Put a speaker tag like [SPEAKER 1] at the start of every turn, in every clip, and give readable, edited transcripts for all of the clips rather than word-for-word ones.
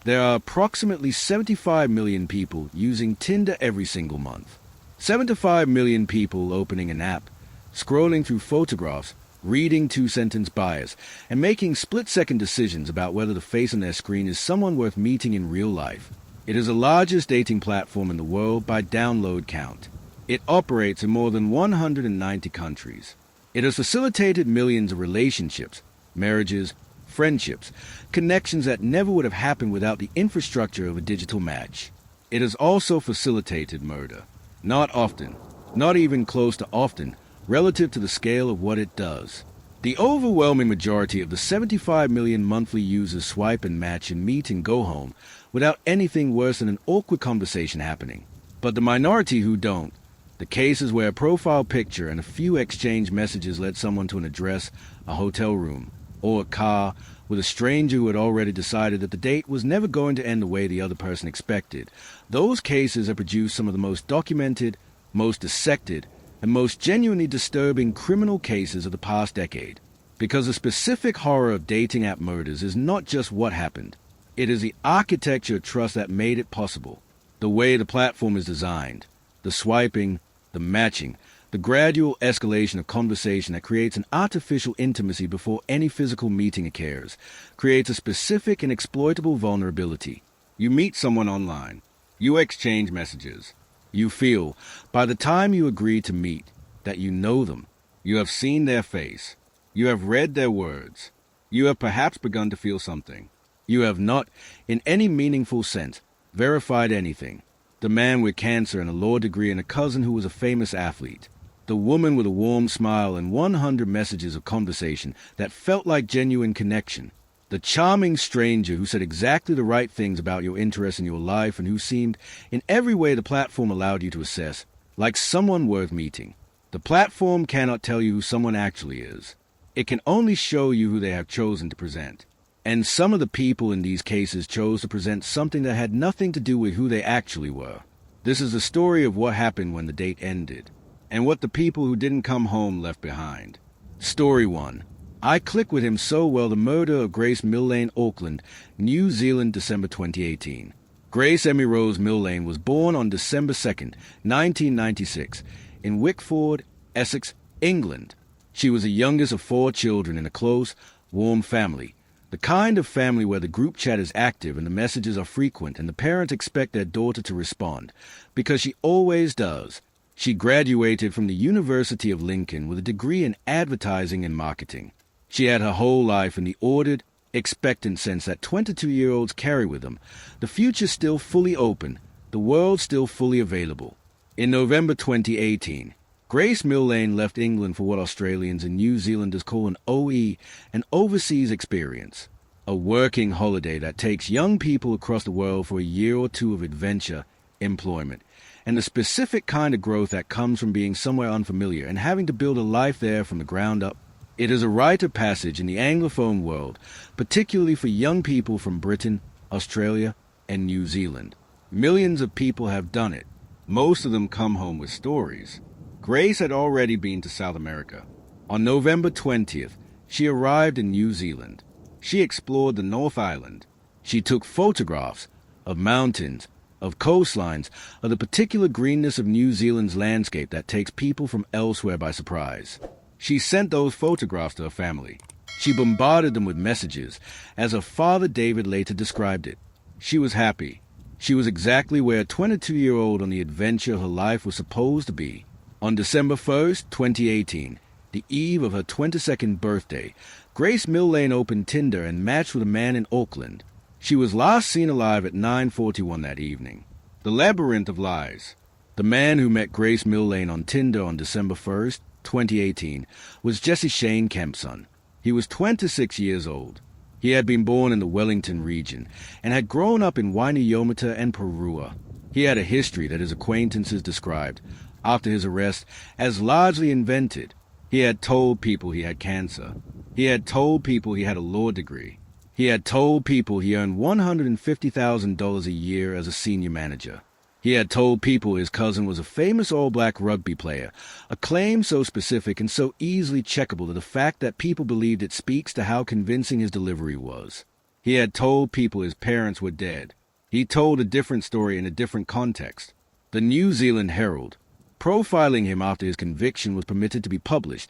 [SPEAKER 1] There are approximately 75 million people using Tinder every single month. 75 million people opening an app, scrolling through photographs, reading two-sentence bios, and making split-second decisions about whether the face on their screen is someone worth meeting in real life. It is the largest dating platform in the world by download count. It operates in more than 190 countries. It has facilitated millions of relationships, marriages, friendships, connections that never would have happened without the infrastructure of a digital match. It has also facilitated murder. Not often, not even close to often, relative to the scale of what it does. The overwhelming majority of the 75 million monthly users swipe and match and meet and go home without anything worse than an awkward conversation happening. But the minority who don't, the cases where a profile picture and a few exchange messages led someone to an address, a hotel room, or a car with a stranger who had already decided that the date was never going to end the way the other person expected, those cases have produced some of the most documented, most dissected, and most genuinely disturbing criminal cases of the past decade. Because the specific horror of dating app murders is not just what happened. It is the architecture of trust that made it possible. The way the platform is designed, the swiping, the matching, the gradual escalation of conversation that creates an artificial intimacy before any physical meeting occurs, creates a specific and exploitable vulnerability. You meet someone online. You exchange messages. You feel, by the time you agree to meet, that you know them. You have seen their face. You have read their words. You have perhaps begun to feel something. You have not, in any meaningful sense, verified anything. The man with cancer and a law degree and a cousin who was a famous athlete. The woman with a warm smile and 100 messages of conversation that felt like genuine connection. The charming stranger who said exactly the right things about your interests in your life and who seemed, in every way the platform allowed you to assess, like someone worth meeting. The platform cannot tell you who someone actually is. It can only show you who they have chosen to present. And some of the people in these cases chose to present something that had nothing to do with who they actually were. This is the story of what happened when the date ended, and what the people who didn't come home left behind. Story 1. I clicked with him so well. The murder of Grace Millane, Auckland, New Zealand, December 2018. Grace Emmy Rose Millane was born on December 2nd, 1996, in Wickford, Essex, England. She was the youngest of 4 children in a close, warm family. The kind of family where the group chat is active and the messages are frequent and the parents expect their daughter to respond, because she always does. She graduated from the University of Lincoln with a degree in advertising and marketing. She had her whole life in the ordered, expectant sense that 22-year-olds carry with them, the future still fully open, the world still fully available. In November 2018, Grace Millane left England for what Australians and New Zealanders call an OE, an overseas experience, a working holiday that takes young people across the world for a year or two of adventure, employment, and the specific kind of growth that comes from being somewhere unfamiliar and having to build a life there from the ground up. It is a rite of passage in the Anglophone world, particularly for young people from Britain, Australia, and New Zealand. Millions of people have done it. Most of them come home with stories. Grace had already been to South America. On November 20th, she arrived in New Zealand. She explored the North Island. She took photographs of mountains, of coastlines, of the particular greenness of New Zealand's landscape that takes people from elsewhere by surprise. She sent those photographs to her family. She bombarded them with messages, as her father David later described it. She was happy. She was exactly where a 22-year-old on the adventure of her life was supposed to be. On December 1st, 2018, the eve of her 22nd birthday, Grace Millane opened Tinder and matched with a man in Auckland. She was last seen alive at 9:41 that evening. The labyrinth of lies. The man who met Grace Millane on Tinder on December 1st, 2018, was Jesse Shane Kempson. He was 26 years old. He had been born in the Wellington region and had grown up in Wainuiomata and Parua. He had a history that his acquaintances described, after his arrest, as largely invented. He had told people he had cancer. He had told people he had a law degree. He had told people he earned $150,000 a year as a senior manager. He had told people his cousin was a famous all-black rugby player, a claim so specific and so easily checkable to the fact that people believed it speaks to how convincing his delivery was. He had told people his parents were dead. He told a different story in a different context. The New Zealand Herald, profiling him after his conviction was permitted to be published,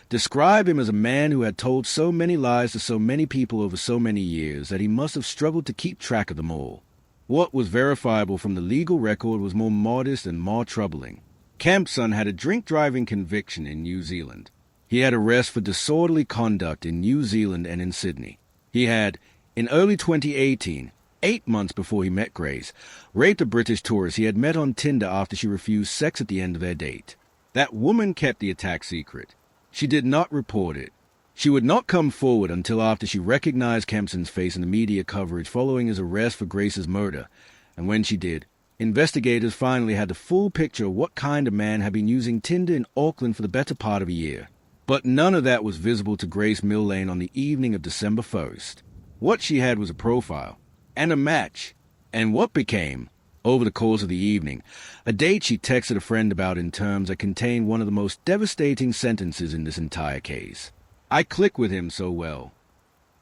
[SPEAKER 1] described him as a man who had told so many lies to so many people over so many years that he must have struggled to keep track of them all. What was verifiable from the legal record was more modest and more troubling. Kempson had a drink-driving conviction in New Zealand. He had arrest for disorderly conduct in New Zealand and in Sydney. He had, in early 2018, 8 months before he met Grace, raped a British tourist he had met on Tinder after she refused sex at the end of their date. That woman kept the attack secret. She did not report it. She would not come forward until after she recognized Kempson's face in the media coverage following his arrest for Grace's murder, and when she did, investigators finally had the full picture of what kind of man had been using Tinder in Auckland for the better part of a year. But none of that was visible to Grace Millane on the evening of December 1st. What she had was a profile and a match, and what became, over the course of the evening, a date she texted a friend about in terms that contained one of the most devastating sentences in this entire case. I click with him so well.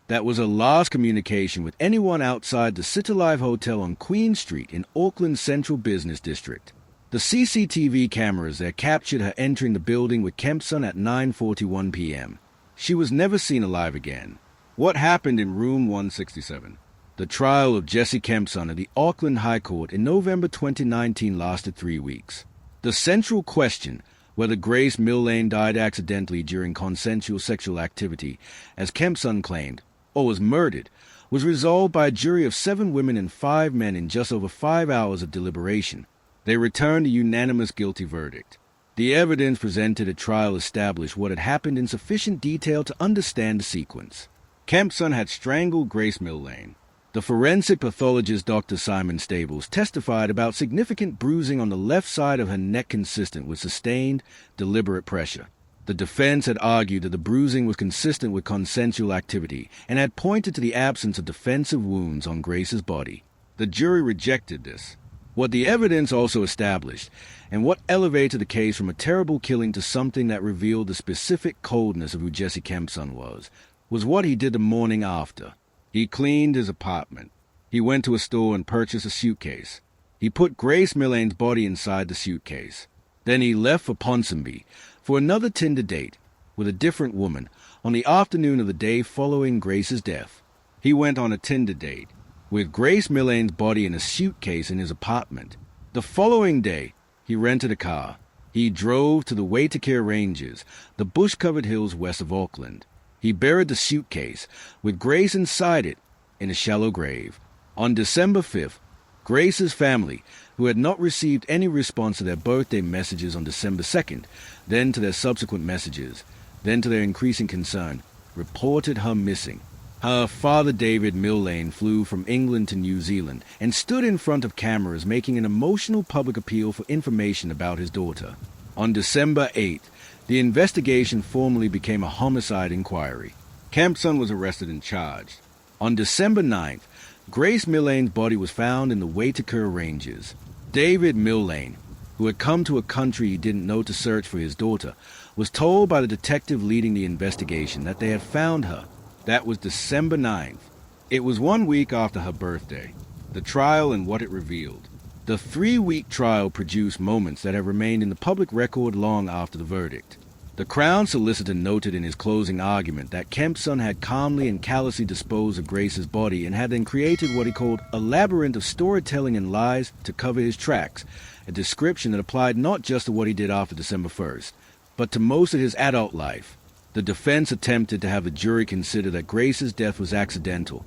[SPEAKER 1] That was her last communication with anyone outside the Sit Alive Hotel on Queen Street in Auckland's Central Business District. The CCTV cameras there captured her entering the building with Kempson at 9:41 p.m. She was never seen alive again. What happened in room 167? The trial of Jesse Kempson at the Auckland High Court in November 2019 lasted 3 weeks. The central question, whether Grace Millane died accidentally during consensual sexual activity, as Kempson claimed, or was murdered, was resolved by a jury of 7 women and 5 men in just over 5 hours of deliberation. They returned a unanimous guilty verdict. The evidence presented at trial established what had happened in sufficient detail to understand the sequence. Kempson had strangled Grace Millane. The forensic pathologist Dr. Simon Stables testified about significant bruising on the left side of her neck consistent with sustained, deliberate pressure. The defense had argued that the bruising was consistent with consensual activity and had pointed to the absence of defensive wounds on Grace's body. The jury rejected this. What the evidence also established, and what elevated the case from a terrible killing to something that revealed the specific coldness of who Jesse Kempson was what he did the morning after. He cleaned his apartment. He went to a store and purchased a suitcase. He put Grace Millane's body inside the suitcase. Then he left for Ponsonby for another Tinder date with a different woman on the afternoon of the day following Grace's death. He went on a Tinder date with Grace Millane's body in a suitcase in his apartment. The following day, he rented a car. He drove to the Waitakere Ranges, the bush-covered hills west of Auckland. He buried the suitcase, with Grace inside it, in a shallow grave. On December 5th, Grace's family, who had not received any response to their birthday messages on December 2nd, then to their subsequent messages, then to their increasing concern, reported her missing. Her father, David Millane, flew from England to New Zealand and stood in front of cameras making an emotional public appeal for information about his daughter. On December 8th, the investigation formally became a homicide inquiry. Kempson was arrested and charged. On December 9th, Grace Millane's body was found in the Waitakere Ranges. David Millane, who had come to a country he didn't know to search for his daughter, was told by the detective leading the investigation that they had found her. That was December 9th. It was 1 week after her birthday. The trial and what it revealed. The 3-week trial produced moments that have remained in the public record long after the verdict. The Crown solicitor noted in his closing argument that Kempson had calmly and callously disposed of Grace's body and had then created what he called a labyrinth of storytelling and lies to cover his tracks, a description that applied not just to what he did after December 1st, but to most of his adult life. The defense attempted to have the jury consider that Grace's death was accidental,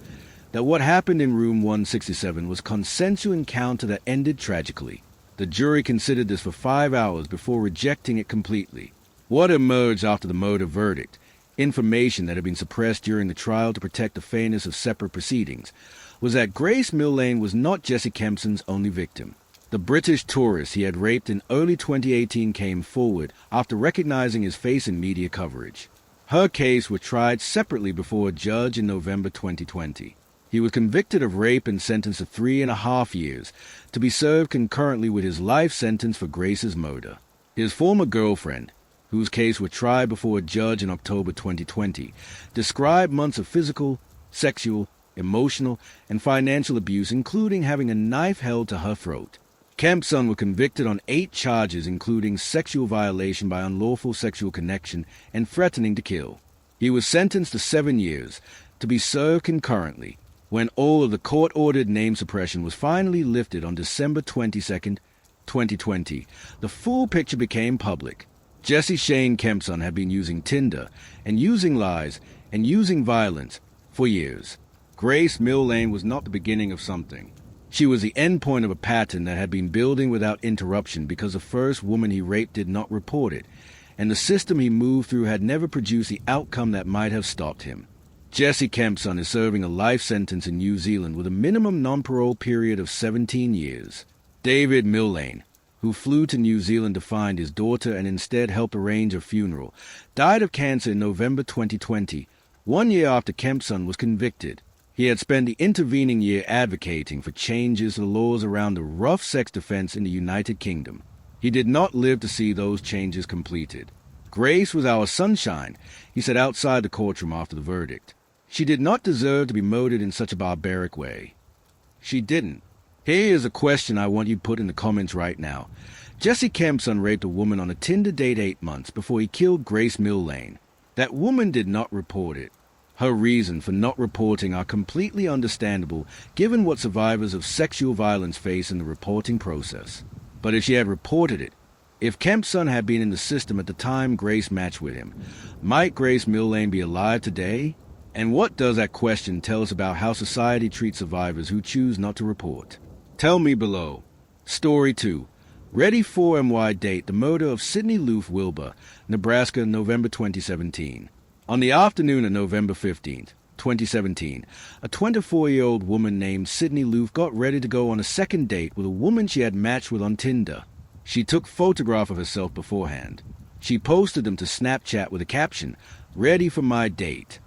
[SPEAKER 1] that what happened in room 167 was a consensual encounter that ended tragically. The jury considered this for 5 hours before rejecting it completely. What emerged after the murder verdict, information that had been suppressed during the trial to protect the fairness of separate proceedings, was that Grace Millane was not Jesse Kempson's only victim. The British tourist he had raped in early 2018 came forward after recognizing his face in media coverage. Her case was tried separately before a judge in November 2020. He was convicted of rape and sentenced to 3.5 years, to be served concurrently with his life sentence for Grace's murder. His former girlfriend, whose case was tried before a judge in October 2020, described months of physical, sexual, emotional, and financial abuse, including having a knife held to her throat. Kempson was convicted on 8 charges, including sexual violation by unlawful sexual connection and threatening to kill. He was sentenced to 7 years, to be served concurrently, when all of the court-ordered name suppression was finally lifted on December 22, 2020. The full picture became public. Jesse Shane Kempson had been using Tinder and using lies and using violence for years. Grace Millane was not the beginning of something. She was the endpoint of a pattern that had been building without interruption because the first woman he raped did not report it, and the system he moved through had never produced the outcome that might have stopped him. Jesse Kempson is serving a life sentence in New Zealand with a minimum non-parole period of 17 years. David Millane, who flew to New Zealand to find his daughter and instead helped arrange a funeral, died of cancer in November 2020, 1 year after Kempson was convicted. He had spent the intervening year advocating for changes to the laws around the rough sex defense in the United Kingdom. He did not live to see those changes completed. Grace was our sunshine, he said outside the courtroom after the verdict. She did not deserve to be murdered in such a barbaric way. She didn't. Here is a question I want you to put in the comments right now. Jesse Kempson raped a woman on a Tinder date 8 months before he killed Grace Millane. That woman did not report it. Her reasons for not reporting are completely understandable given what survivors of sexual violence face in the reporting process. But if she had reported it, if Kempson had been in the system at the time Grace matched with him, might Grace Millane be alive today? And what does that question tell us about how society treats survivors who choose not to report? Tell me below. Story 2. Ready for MY date the murder of Sydney Loofe Wilbur, Nebraska, November 2017. On the afternoon of November 15, 2017, a 24-year-old woman named Sydney Loofe got ready to go on a second date with a woman she had matched with on Tinder. She took photographs of herself beforehand. She posted them to Snapchat with a caption, "Ready for my date."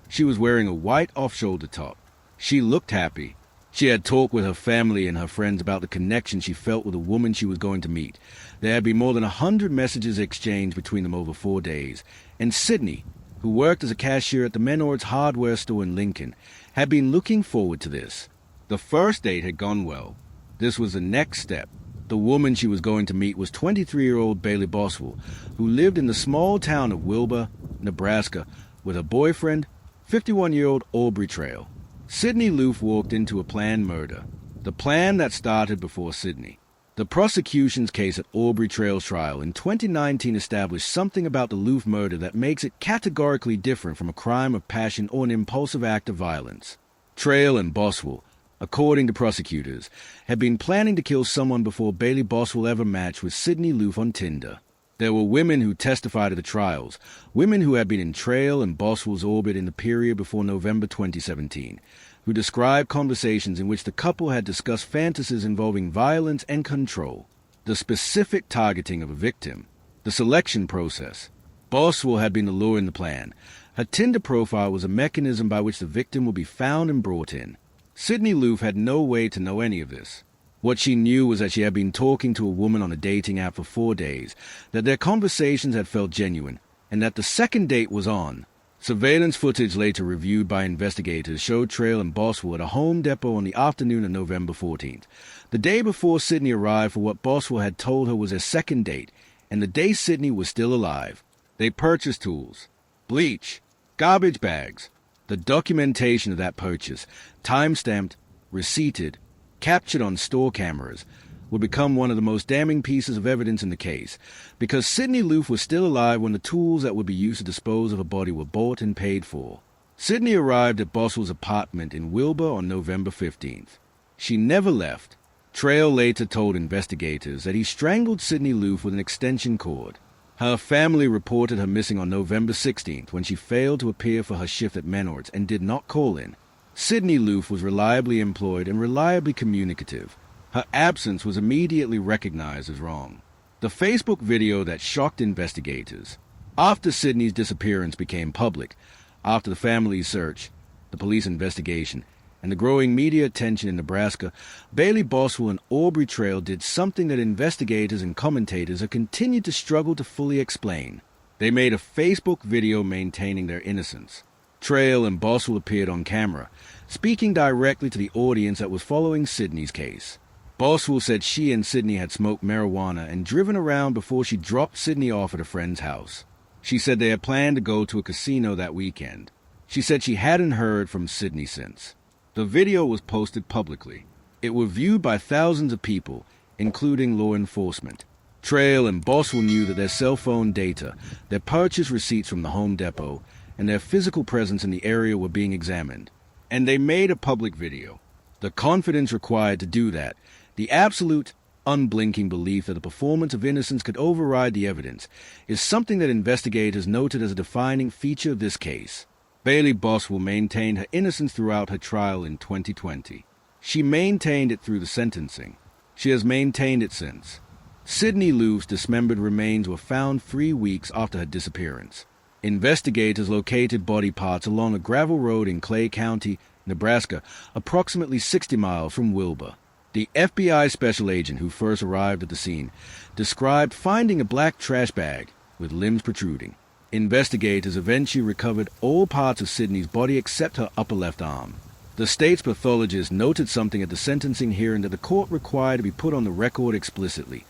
[SPEAKER 1] She was wearing a white off-shoulder top. She looked happy. She had talked with her family and her friends about the connection she felt with the woman she was going to meet. There had been more than 100 messages exchanged between them over 4 days, and Sydney, who worked as a cashier at the Menards hardware store in Lincoln, had been looking forward to this. The first date had gone well. This was the next step. The woman she was going to meet was 23-year-old Bailey Boswell, who lived in the small town of Wilbur, Nebraska, with her boyfriend, 51-year-old Aubrey Trail. Sydney Loofe walked into a planned murder, the plan that started before Sydney. The prosecution's case at Aubrey Trail's trial in 2019 established something about the Loofe murder that makes it categorically different from a crime of passion or an impulsive act of violence. Trail and Boswell, according to prosecutors, had been planning to kill someone before Bailey Boswell ever matched with Sydney Loofe on Tinder. There were women who testified at the trials, women who had been in Trail and Boswell's orbit in the period before November 2017, who described conversations in which the couple had discussed fantasies involving violence and control, the specific targeting of a victim, the selection process. Boswell had been the lure in the plan. Her Tinder profile was a mechanism by which the victim would be found and brought in. Sydney Loofe had no way to know any of this. What she knew was that she had been talking to a woman on a dating app for 4 days, that their conversations had felt genuine, and that the second date was on. Surveillance footage later reviewed by investigators showed Trail and Boswell at a Home Depot on the afternoon of November 14th, the day before Sydney arrived for what Boswell had told her was their second date, and the day Sydney was still alive. They purchased tools, bleach, garbage bags. The documentation of that purchase, time-stamped, receipted, captured on store cameras, would become one of the most damning pieces of evidence in the case, because Sydney Loofe was still alive when the tools that would be used to dispose of her body were bought and paid for. Sydney arrived at Boswell's apartment in Wilbur on November 15th. She never left. Trail later told investigators that he strangled Sydney Loofe with an extension cord. Her family reported her missing on November 16th when she failed to appear for her shift at Menards and did not call in. Sydney Loofe was reliably employed and reliably communicative. Her absence was immediately recognized as wrong. The Facebook video that shocked investigators. After Sydney's disappearance became public, after the family's search, the police investigation, and the growing media attention in Nebraska, Bailey Boswell and Aubrey Trail did something that investigators and commentators have continued to struggle to fully explain. They made a Facebook video maintaining their innocence. Trail and Boswell appeared on camera, speaking directly to the audience that was following Sydney's case. Boswell said she and Sydney had smoked marijuana and driven around before she dropped Sydney off at a friend's house. She said they had planned to go to a casino that weekend. She said she hadn't heard from Sydney since. The video was posted publicly. It was viewed by thousands of people, including law enforcement. Trail and Boswell knew that their cell phone data, their purchase receipts from the Home Depot, and their physical presence in the area were being examined. And they made a public video. The confidence required to do that, the absolute, unblinking belief that the performance of innocence could override the evidence, is something that investigators noted as a defining feature of this case. Bailey Boswell maintained her innocence throughout her trial in 2020. She maintained it through the sentencing. She has maintained it since. Sydney Loofe's dismembered remains were found 3 weeks after her disappearance. Investigators located body parts along a gravel road in Clay County, Nebraska, approximately 60 miles from Wilbur. The FBI special agent who first arrived at the scene described finding a black trash bag with limbs protruding. Investigators eventually recovered all parts of Sydney's body except her upper left arm. The state's pathologist noted something at the sentencing hearing that the court required to be put on the record explicitly.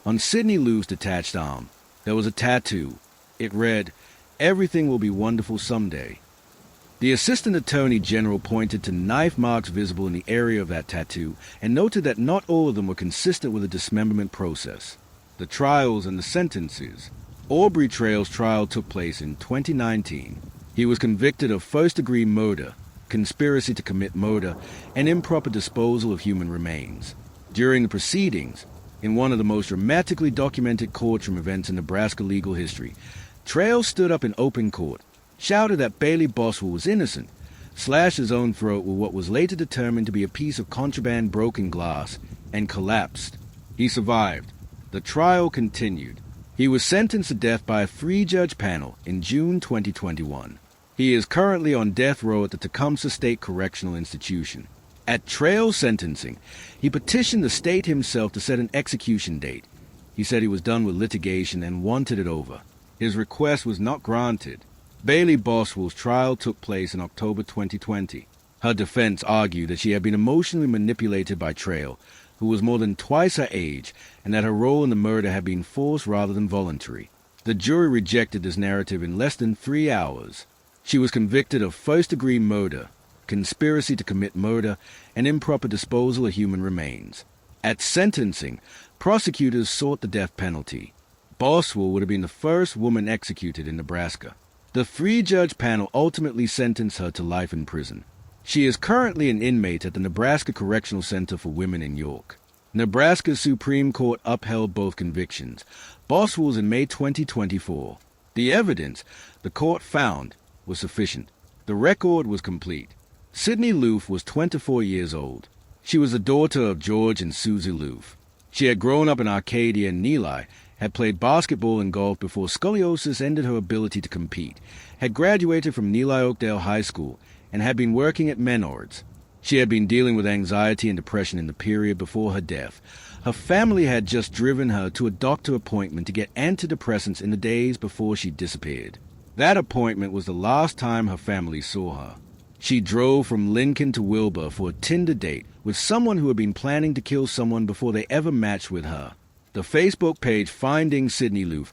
[SPEAKER 1] On Sydney Loofe's detached arm, there was a tattoo. It read, "Everything will be wonderful someday." The Assistant Attorney General pointed to knife marks visible in the area of that tattoo and noted that not all of them were consistent with the dismemberment process. The trials and the sentences. Aubrey Trail's trial took place in 2019. He was convicted of first-degree murder, conspiracy to commit murder, and improper disposal of human remains. During the proceedings, in one of the most dramatically documented courtroom events in Nebraska legal history, Trail stood up in open court, shouted that Bailey Boswell was innocent, slashed his own throat with what was later determined to be a piece of contraband broken glass, and collapsed. He survived. The trial continued. He was sentenced to death by a 3-judge panel in June 2021. He is currently on death row at the Tecumseh State Correctional Institution. At Trail's sentencing, he petitioned the state himself to set an execution date. He said he was done with litigation and wanted it over. His request was not granted. Bailey Boswell's trial took place in October 2020. Her defense argued that she had been emotionally manipulated by Trail, who was more than twice her age, and that her role in the murder had been forced rather than voluntary. The jury rejected this narrative in less than 3 hours. She was convicted of first-degree murder, conspiracy to commit murder, and improper disposal of human remains. At sentencing, prosecutors sought the death penalty. Boswell would have been the first woman executed in Nebraska. The 3-judge panel ultimately sentenced her to life in prison. She is currently an inmate at the Nebraska Correctional Center for Women in York. Nebraska's Supreme Court upheld both convictions. Boswell's in May 2024. The evidence, the court found, was sufficient. The record was complete. Sydney Loofe was 24 years old. She was the daughter of George and Susie Loofe. She had grown up in Arcadia and Neligh, had played basketball and golf before scoliosis ended her ability to compete, had graduated from Neligh Oakdale High School, and had been working at Menards. She had been dealing with anxiety and depression in the period before her death. Her family had just driven her to a doctor appointment to get antidepressants in the days before she disappeared. That appointment was the last time her family saw her. She drove from Lincoln to Wilbur for a Tinder date with someone who had been planning to kill someone before they ever matched with her. The Facebook page Finding Sydney Loofe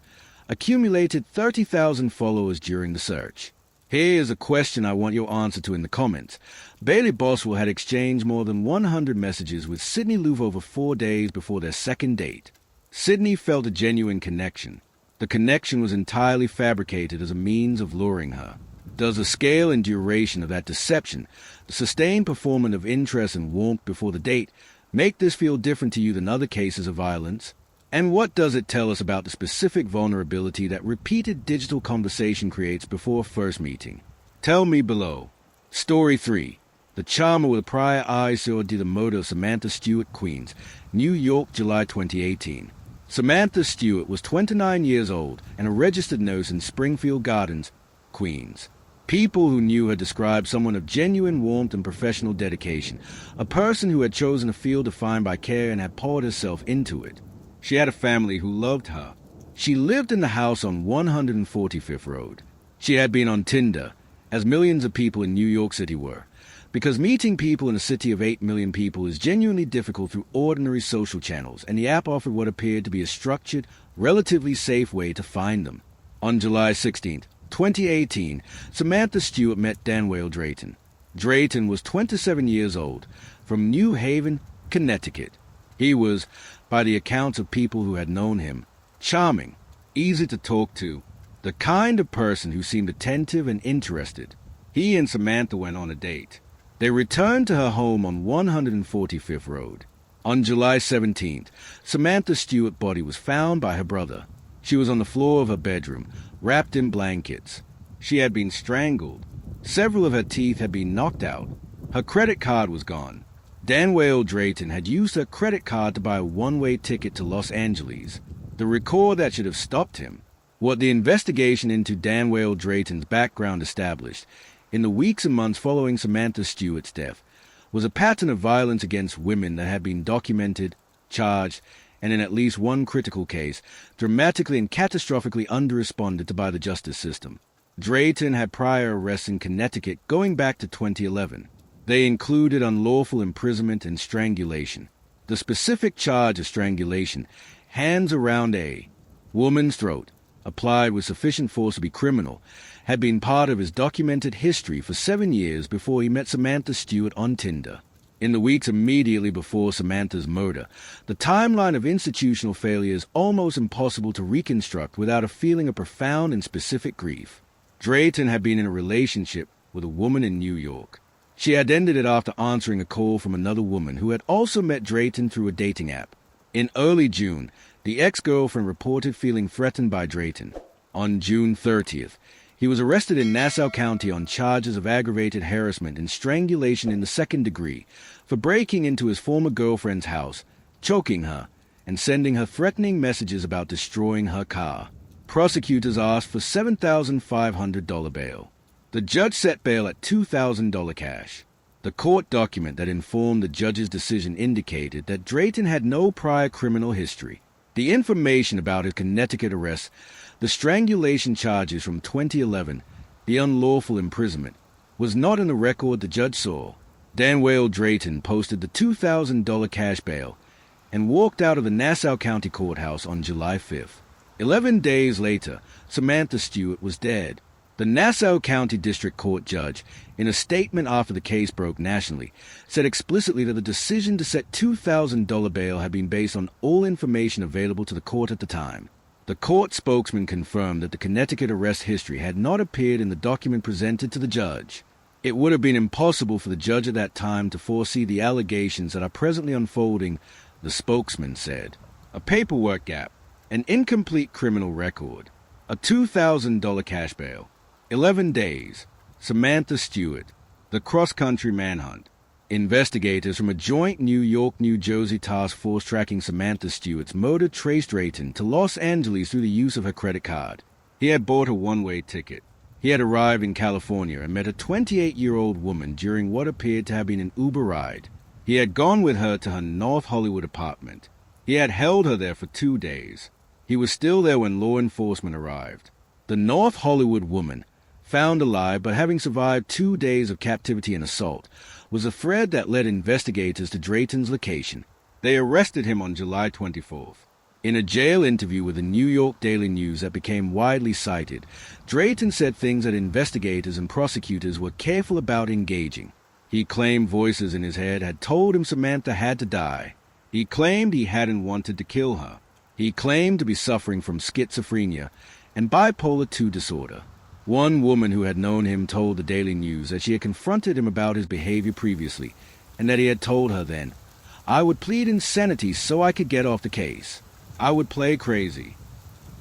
[SPEAKER 1] accumulated 30,000 followers during the search. Here is a question I want your answer to in the comments. Bailey Boswell had exchanged more than 100 messages with Sydney Loofe over 4 days before their second date. Sydney felt a genuine connection. The connection was entirely fabricated as a means of luring her. Does the scale and duration of that deception, the sustained performance of interest and warmth before the date, make this feel different to you than other cases of violence? And what does it tell us about the specific vulnerability that repeated digital conversation creates before a first meeting? Tell me below. Story 3. The charmer with prior eyes saw the murder of Samantha Stewart, Queens, New York, July 2018. Samantha Stewart was 29 years old and a registered nurse in Springfield Gardens, Queens. People who knew her described someone of genuine warmth and professional dedication, a person who had chosen a field defined by care and had poured herself into it. She had a family who loved her. She lived in the house on 145th Road. She had been on Tinder, as millions of people in New York City were, because meeting people in a city of 8 million people is genuinely difficult through ordinary social channels, and the app offered what appeared to be a structured, relatively safe way to find them. On July 16, 2018, Samantha Stewart met Danwale Drayton. Drayton was 27 years old, from New Haven, Connecticut. He was, by the accounts of people who had known him, charming, easy to talk to, the kind of person who seemed attentive and interested. He and Samantha went on a date. They returned to her home on 145th Road. On July 17th, Samantha Stewart's body was found by her brother. She was on the floor of her bedroom, wrapped in blankets. She had been strangled. Several of her teeth had been knocked out. Her credit card was gone. Danwale Drayton had used her credit card to buy a one-way ticket to Los Angeles, the record that should have stopped him. What the investigation into Danwale Drayton's background established, in the weeks and months following Samantha Stewart's death, was a pattern of violence against women that had been documented, charged, and in at least one critical case, dramatically and catastrophically underresponded to by the justice system. Drayton had prior arrests in Connecticut going back to 2011. They included unlawful imprisonment and strangulation. The specific charge of strangulation, hands around a woman's throat, applied with sufficient force to be criminal, had been part of his documented history for 7 years before he met Samantha Stewart on Tinder. In the weeks immediately before Samantha's murder, the timeline of institutional failure is almost impossible to reconstruct without a feeling of profound and specific grief. Drayton had been in a relationship with a woman in New York. She had ended it after answering a call from another woman who had also met Drayton through a dating app. In early June, the ex-girlfriend reported feeling threatened by Drayton. On June 30th, he was arrested in Nassau County on charges of aggravated harassment and strangulation in the second degree for breaking into his former girlfriend's house, choking her, and sending her threatening messages about destroying her car. Prosecutors asked for $7,500 bail. The judge set bail at $2,000 cash. The court document that informed the judge's decision indicated that Drayton had no prior criminal history. The information about his Connecticut arrest, the strangulation charges from 2011, the unlawful imprisonment, was not in the record the judge saw. Danwale Drayton posted the $2,000 cash bail and walked out of the Nassau County Courthouse on July 5th. 11 days later, Samantha Stewart was dead. The Nassau County District Court judge, in a statement after the case broke nationally, said explicitly that the decision to set $2,000 bail had been based on all information available to the court at the time. The court spokesman confirmed that the Connecticut arrest history had not appeared in the document presented to the judge. It would have been impossible for the judge at that time to foresee the allegations that are presently unfolding, the spokesman said. A paperwork gap, an incomplete criminal record, a $2,000 cash bail, 11 days, Samantha Stewart, the cross-country manhunt. Investigators from a joint New York-New Jersey task force tracking Samantha Stewart's murder traced Drayton to Los Angeles through the use of her credit card. He had bought a one-way ticket. He had arrived in California and met a 28-year-old woman during what appeared to have been an Uber ride. He had gone with her to her North Hollywood apartment. He had held her there for 2 days. He was still there when law enforcement arrived. The North Hollywood woman, found alive but having survived 2 days of captivity and assault, was a thread that led investigators to Drayton's location. They arrested him on July 24th. In a jail interview with the New York Daily News that became widely cited, Drayton said things that investigators and prosecutors were careful about engaging. He claimed voices in his head had told him Samantha had to die. He claimed he hadn't wanted to kill her. He claimed to be suffering from schizophrenia and bipolar II disorder. One woman who had known him told the Daily News that she had confronted him about his behavior previously, and that he had told her then, "I would plead insanity so I could get off the case. I would play crazy."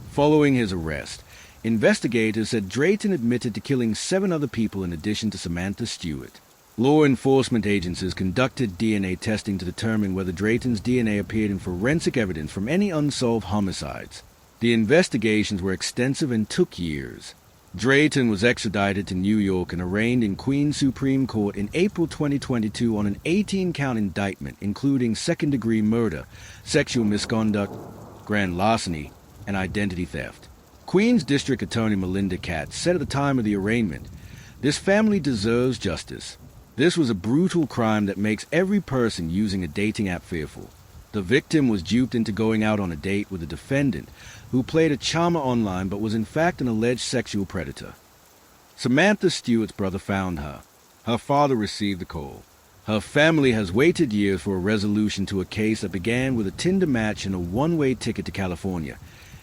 [SPEAKER 1] Following his arrest, investigators said Drayton admitted to killing 7 other people in addition to Samantha Stewart. Law enforcement agencies conducted DNA testing to determine whether Drayton's DNA appeared in forensic evidence from any unsolved homicides. The investigations were extensive and took years. Drayton was extradited to New York and arraigned in Queens Supreme Court in April 2022 on an 18-count indictment including second-degree murder, sexual misconduct, grand larceny, and identity theft. Queens District Attorney Melinda Katz said at the time of the arraignment, This family deserves justice. This was a brutal crime that makes every person using a dating app fearful. The victim was duped into going out on a date with a defendant who played a charmer online but was in fact an alleged sexual predator. Samantha Stewart's brother found her. Her father received the call. Her family has waited years for a resolution to a case that began with a Tinder match and a one-way ticket to California,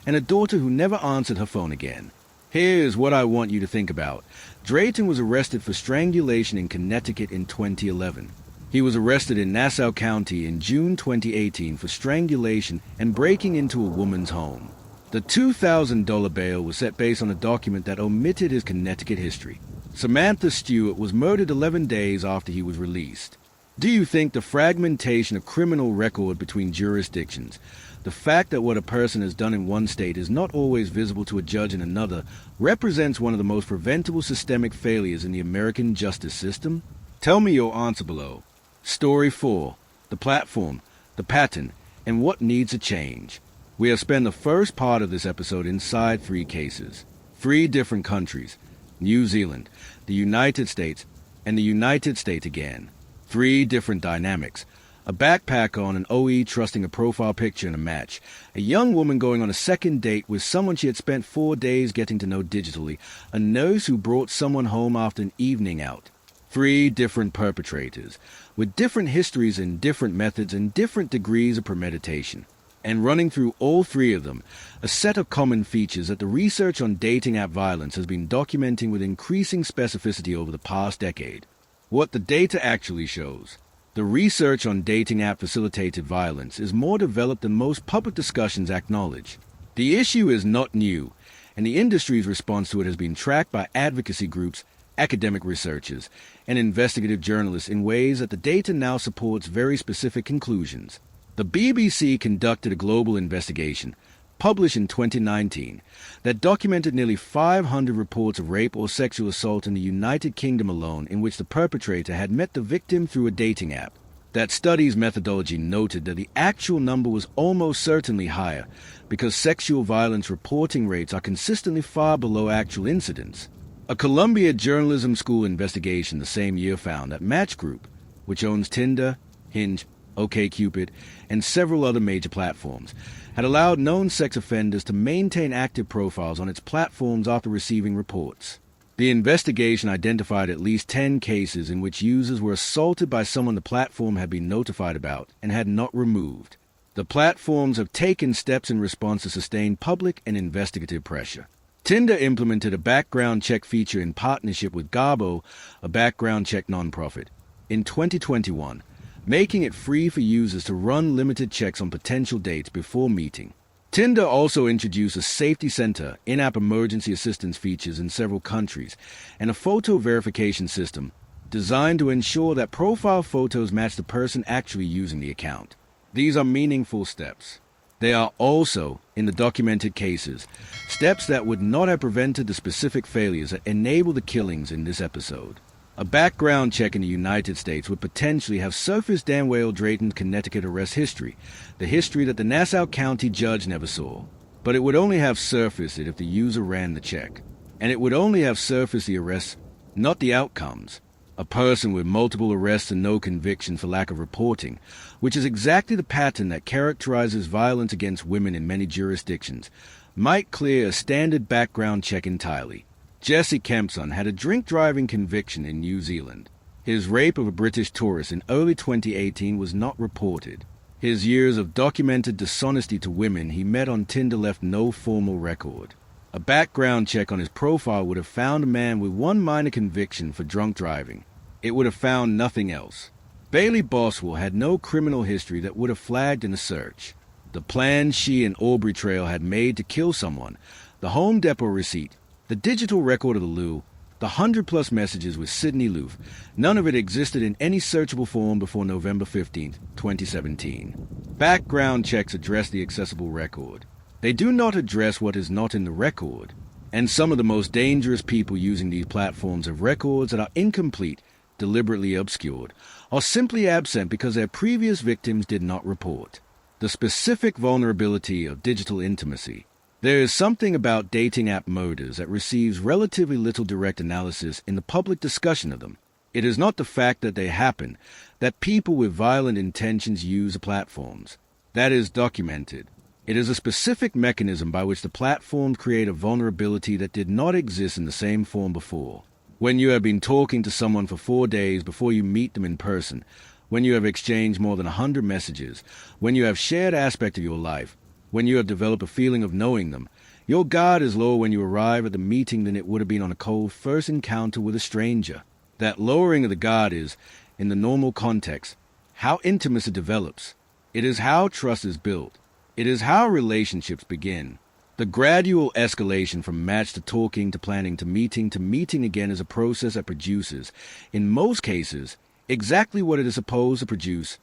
[SPEAKER 1] and a daughter who never answered her phone again. Here's what I want you to think about. Drayton was arrested for strangulation in Connecticut in 2011. He was arrested in Nassau County in June 2018 for strangulation and breaking into a woman's home. The $2,000 bail was set based on a document that omitted his Connecticut history. Samantha Stewart was murdered 11 days after he was released. Do you think the fragmentation of criminal record between jurisdictions, the fact that what a person has done in one state is not always visible to a judge in another, represents one of the most preventable systemic failures in the American justice system? Tell me your answer below. Story 4. The platform, the pattern, and what needs a change. We have spent the first part of this episode inside 3 cases. 3 different countries. New Zealand, the United States, and the United States again. 3 different dynamics. A backpacker on an OE trusting a profile picture in a match. A young woman going on a second date with someone she had spent 4 days getting to know digitally. A nurse who brought someone home after an evening out. 3 different perpetrators, with different histories and different methods and different degrees of premeditation. And running through all 3 of them, a set of common features that the research on dating app violence has been documenting with increasing specificity over the past decade. What the data actually shows. The research on dating app facilitated violence is more developed than most public discussions acknowledge. The issue is not new, and the industry's response to it has been tracked by advocacy groups, academic researchers, and investigative journalists in ways that the data now supports very specific conclusions. The BBC conducted a global investigation, published in 2019, that documented nearly 500 reports of rape or sexual assault in the United Kingdom alone in which the perpetrator had met the victim through a dating app. That study's methodology noted that the actual number was almost certainly higher because sexual violence reporting rates are consistently far below actual incidents. A Columbia Journalism School investigation the same year found that Match Group, which owns Tinder, Hinge, OkCupid, and several other major platforms, had allowed known sex offenders to maintain active profiles on its platforms after receiving reports. The investigation identified at least 10 cases in which users were assaulted by someone the platform had been notified about and had not removed. The platforms have taken steps in response to sustained public and investigative pressure. Tinder implemented a background check feature in partnership with Garbo, a background check nonprofit, in 2021, making it free for users to run limited checks on potential dates before meeting. Tinder also introduced a safety center, in-app emergency assistance features in several countries, and a photo verification system designed to ensure that profile photos match the person actually using the account. These are meaningful steps. They are also, in the documented cases, steps that would not have prevented the specific failures that enable the killings in this episode. A background check in the United States would potentially have surfaced Danwale Drayton's Connecticut arrest history, the history that the Nassau County judge never saw. But it would only have surfaced it if the user ran the check. And it would only have surfaced the arrests, not the outcomes. A person with multiple arrests and no conviction for lack of reporting, which is exactly the pattern that characterizes violence against women in many jurisdictions, might clear a standard background check entirely. Jesse Kempson had a drink-driving conviction in New Zealand. His rape of a British tourist in early 2018 was not reported. His years of documented dishonesty to women he met on Tinder left no formal record. A background check on his profile would have found a man with one minor conviction for drunk driving. It would have found nothing else. Bailey Boswell had no criminal history that would have flagged in a search. The plan she and Aubrey Trail had made to kill someone, the Home Depot receipt, the digital record of the loo, the 100-plus messages with Sydney Loofe, none of it existed in any searchable form before November 15, 2017. Background checks address the accessible record. They do not address what is not in the record. And some of the most dangerous people using these platforms have records that are incomplete, deliberately obscured, or simply absent because their previous victims did not report. The specific vulnerability of digital intimacy. There is something about dating app murders that receives relatively little direct analysis in the public discussion of them. It is not the fact that they happen, that people with violent intentions use the platforms. That is documented. It is a specific mechanism by which the platforms create a vulnerability that did not exist in the same form before. When you have been talking to someone for 4 days before you meet them in person, when you have exchanged more than 100 messages, when you have shared aspect of your life, when you have developed a feeling of knowing them, your guard is lower when you arrive at the meeting than it would have been on a cold first encounter with a stranger. That lowering of the guard is, in the normal context, how intimacy develops. It is how trust is built. It is how relationships begin. The gradual escalation from match to talking to planning to meeting again is a process that produces, in most cases, exactly what it is supposed to produce.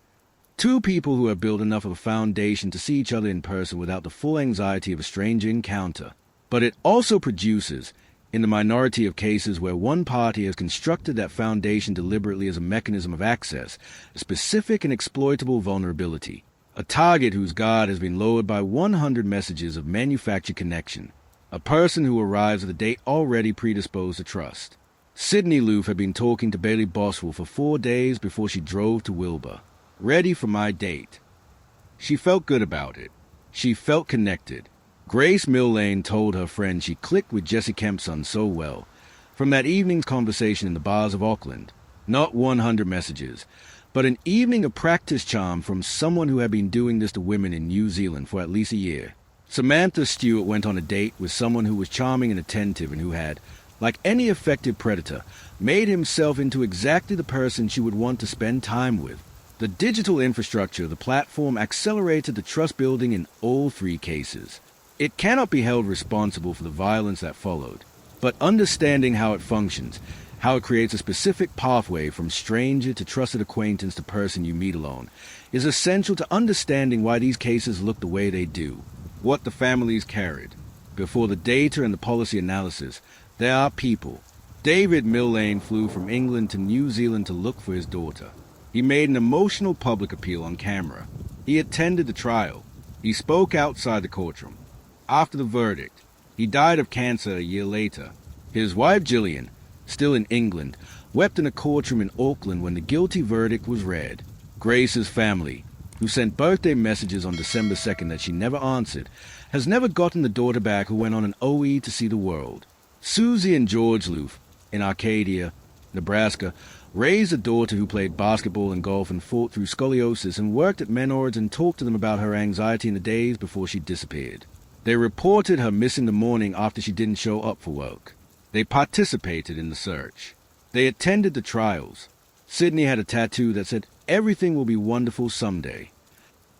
[SPEAKER 1] Two people who have built enough of a foundation to see each other in person without the full anxiety of a stranger encounter. But it also produces, in the minority of cases where one party has constructed that foundation deliberately as a mechanism of access, a specific and exploitable vulnerability. A target whose guard has been lowered by 100 messages of manufactured connection. A person who arrives at the date already predisposed to trust. Sydney Loofe had been talking to Bailey Boswell for 4 days before she drove to Wilbur. Ready for my date. She felt good about it. She felt connected. Grace Millane told her friend she clicked with Jesse Kempson so well. From that evening's conversation in the bars of Auckland, not 100 messages, but an evening of practice charm from someone who had been doing this to women in New Zealand for at least a year. Samantha Stewart went on a date with someone who was charming and attentive and who had, like any effective predator, made himself into exactly the person she would want to spend time with. The digital infrastructure of the platform accelerated the trust building in all 3 cases. It cannot be held responsible for the violence that followed, but understanding how it functions, how it creates a specific pathway from stranger to trusted acquaintance to person you meet alone, is essential to understanding why these cases look the way they do, what the families carried. Before the data and the policy analysis, there are people. David Millane flew from England to New Zealand to look for his daughter. He made an emotional public appeal on camera. He attended the trial. He spoke outside the courtroom. After the verdict, he died of cancer a year later. His wife Gillian, still in England, wept in a courtroom in Auckland when the guilty verdict was read. Grace's family, who sent birthday messages on December 2nd that she never answered, has never gotten the daughter back who went on an OE to see the world. Susie and George Loofe, in Arcadia, Nebraska, raised a daughter who played basketball and golf and fought through scoliosis and worked at Menards and talked to them about her anxiety in the days before she disappeared. They reported her missing the morning after she didn't show up for work. They participated in the search. They attended the trials. Sydney had a tattoo that said, "Everything will be wonderful someday."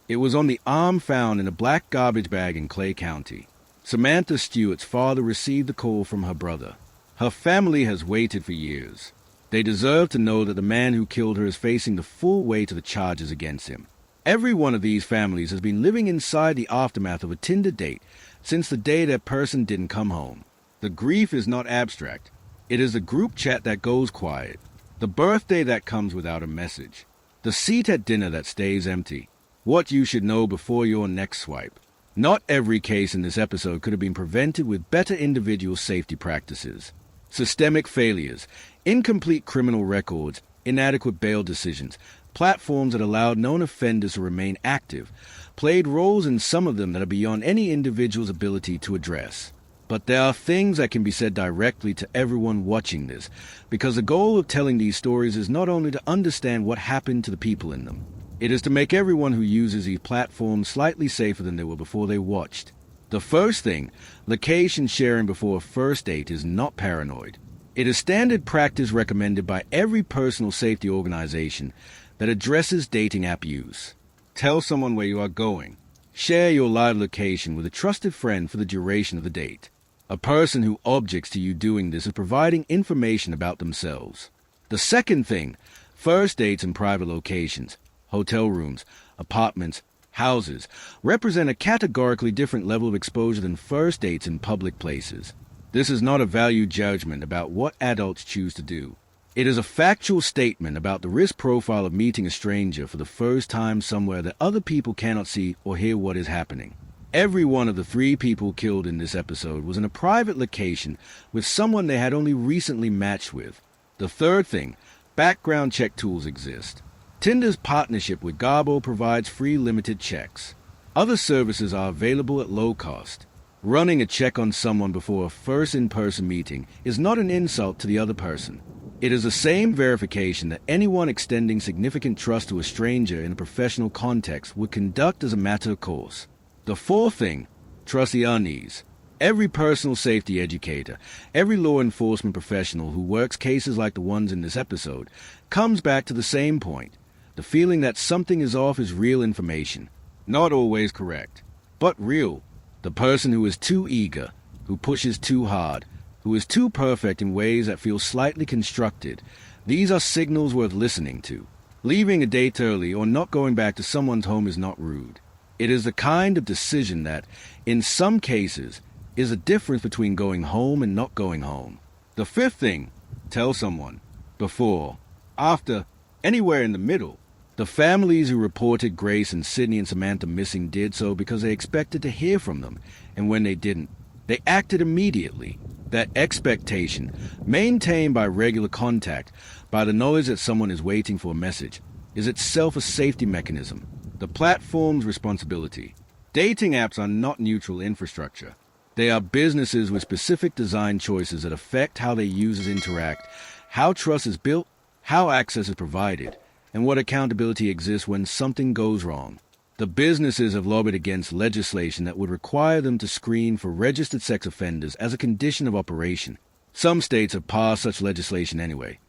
[SPEAKER 1] It was on the arm found in a black garbage bag in Clay County. Samantha Stewart's father received the call from her brother. Her family has waited for years. They deserve to know that the man who killed her is facing the full weight of the charges against him. Every one of these families has been living inside the aftermath of a Tinder date since the day that person didn't come home. The grief is not abstract. It is the group chat that goes quiet, the birthday that comes without a message, the seat at dinner that stays empty, what you should know before your next swipe. Not every case in this episode could have been prevented with better individual safety practices. Systemic failures, incomplete criminal records, inadequate bail decisions, platforms that allowed known offenders to remain active, played roles in some of them that are beyond any individual's ability to address. But there are things that can be said directly to everyone watching this, because the goal of telling these stories is not only to understand what happened to the people in them, it is to make everyone who uses these platforms slightly safer than they were before they watched. The first thing, location sharing before a first date is not paranoid. It is standard practice recommended by every personal safety organization that addresses dating app use. Tell someone where you are going. Share your live location with a trusted friend for the duration of the date. A person who objects to you doing this is providing information about themselves. The second thing, first dates in private locations, hotel rooms, apartments, houses, represent a categorically different level of exposure than first dates in public places. This is not a value judgment about what adults choose to do. It is a factual statement about the risk profile of meeting a stranger for the first time somewhere that other people cannot see or hear what is happening. Every one of the 3 people killed in this episode was in a private location with someone they had only recently matched with. The third thing, background check tools exist. Tinder's partnership with Garbo provides free limited checks. Other services are available at low cost. Running a check on someone before a first in-person meeting is not an insult to the other person. It is the same verification that anyone extending significant trust to a stranger in a professional context would conduct as a matter of course. The fourth thing, trust the unease. Every personal safety educator, every law enforcement professional who works cases like the ones in this episode, comes back to the same point. The feeling that something is off is real information. Not always correct, but real. The person who is too eager, who pushes too hard, who is too perfect in ways that feel slightly constructed, these are signals worth listening to. Leaving a date early or not going back to someone's home is not rude. It is the kind of decision that, in some cases, is a difference between going home and not going home. The fifth thing, tell someone. Before, after, anywhere in the middle. The families who reported Grace and Sydney and Samantha missing did so because they expected to hear from them, and when they didn't, they acted immediately. That expectation, maintained by regular contact, by the knowledge that someone is waiting for a message, is itself a safety mechanism. The platform's responsibility. Dating apps are not neutral infrastructure. They are businesses with specific design choices that affect how their users interact, how trust is built, how access is provided, and what accountability exists when something goes wrong. The businesses have lobbied against legislation that would require them to screen for registered sex offenders as a condition of operation. Some states have passed such legislation anyway.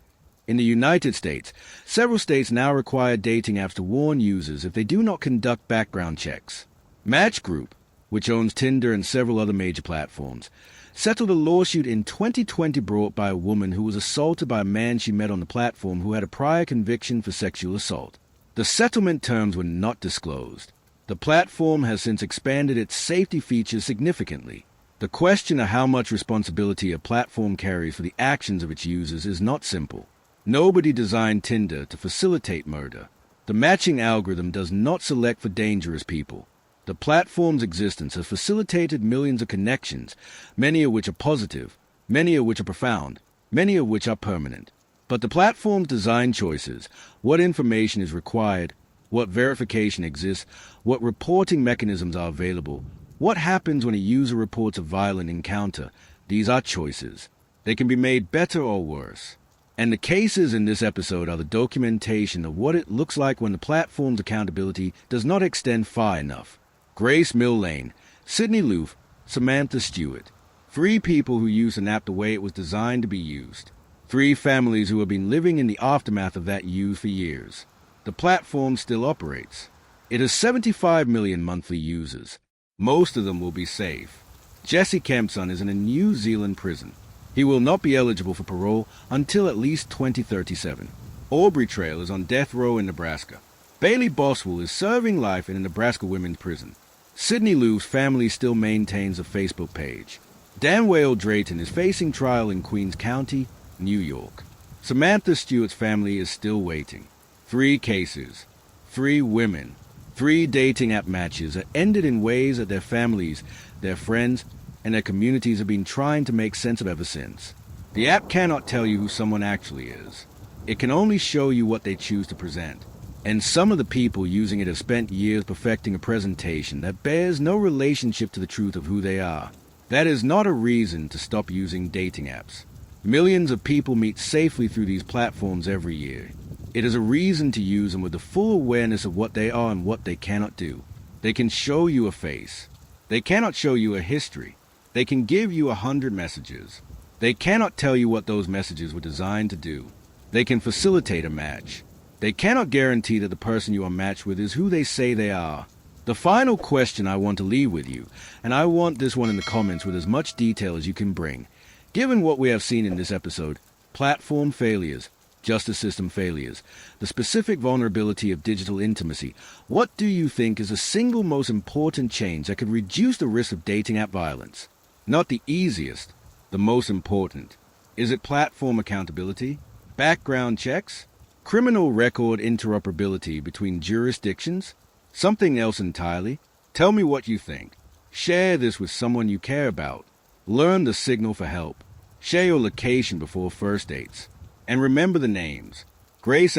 [SPEAKER 1] In the United States, several states now require dating apps to warn users if they do not conduct background checks. Match Group, which owns Tinder and several other major platforms, settled a lawsuit in 2020 brought by a woman who was assaulted by a man she met on the platform who had a prior conviction for sexual assault. The settlement terms were not disclosed. The platform has since expanded its safety features significantly. The question of how much responsibility a platform carries for the actions of its users is not simple. Nobody designed Tinder to facilitate murder. The matching algorithm does not select for dangerous people. The platform's existence has facilitated millions of connections, many of which are positive, many of which are profound, many of which are permanent. But the platform's design choices, what information is required, what verification exists, what reporting mechanisms are available, what happens when a user reports a violent encounter, these are choices. They can be made better or worse. And the cases in this episode are the documentation of what it looks like when the platform's accountability does not extend far enough. Grace Millane, Sydney Loofe, Samantha Stewart. 3 people who used an app the way it was designed to be used. 3 families who have been living in the aftermath of that use for years. The platform still operates. It has 75 million monthly users. Most of them will be safe. Jesse Kempson is in a New Zealand prison. He will not be eligible for parole until at least 2037. Aubrey Trail is on death row in Nebraska. Bailey Boswell is serving life in a Nebraska women's prison. Sydney Loofe's family still maintains a Facebook page. Dan Whale Drayton is facing trial in Queens County, New York. Samantha Stewart's family is still waiting. 3 cases, 3 women, 3 dating app matches that ended in ways that their families, their friends, and their communities have been trying to make sense of ever since. The app cannot tell you who someone actually is. It can only show you what they choose to present. And some of the people using it have spent years perfecting a presentation that bears no relationship to the truth of who they are. That is not a reason to stop using dating apps. Millions of people meet safely through these platforms every year. It is a reason to use them with the full awareness of what they are and what they cannot do. They can show you a face. They cannot show you a history. They can give you 100 messages. They cannot tell you what those messages were designed to do. They can facilitate a match. They cannot guarantee that the person you are matched with is who they say they are. The final question I want to leave with you, and I want this one in the comments with as much detail as you can bring. Given what we have seen in this episode, platform failures, justice system failures, the specific vulnerability of digital intimacy, what do you think is the single most important change that could reduce the risk of dating app violence? Not the easiest, the most important. Is it platform accountability? Background checks? Criminal record interoperability between jurisdictions? Something else entirely? Tell me what you think. Share this with someone you care about. Learn the signal for help. Share your location before first dates. And remember the names: Grace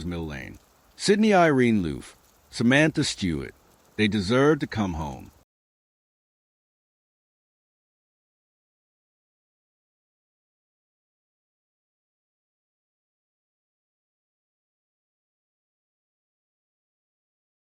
[SPEAKER 1] Millane, Sydney Irene Loofe, Samantha Stewart. They deserve to come home.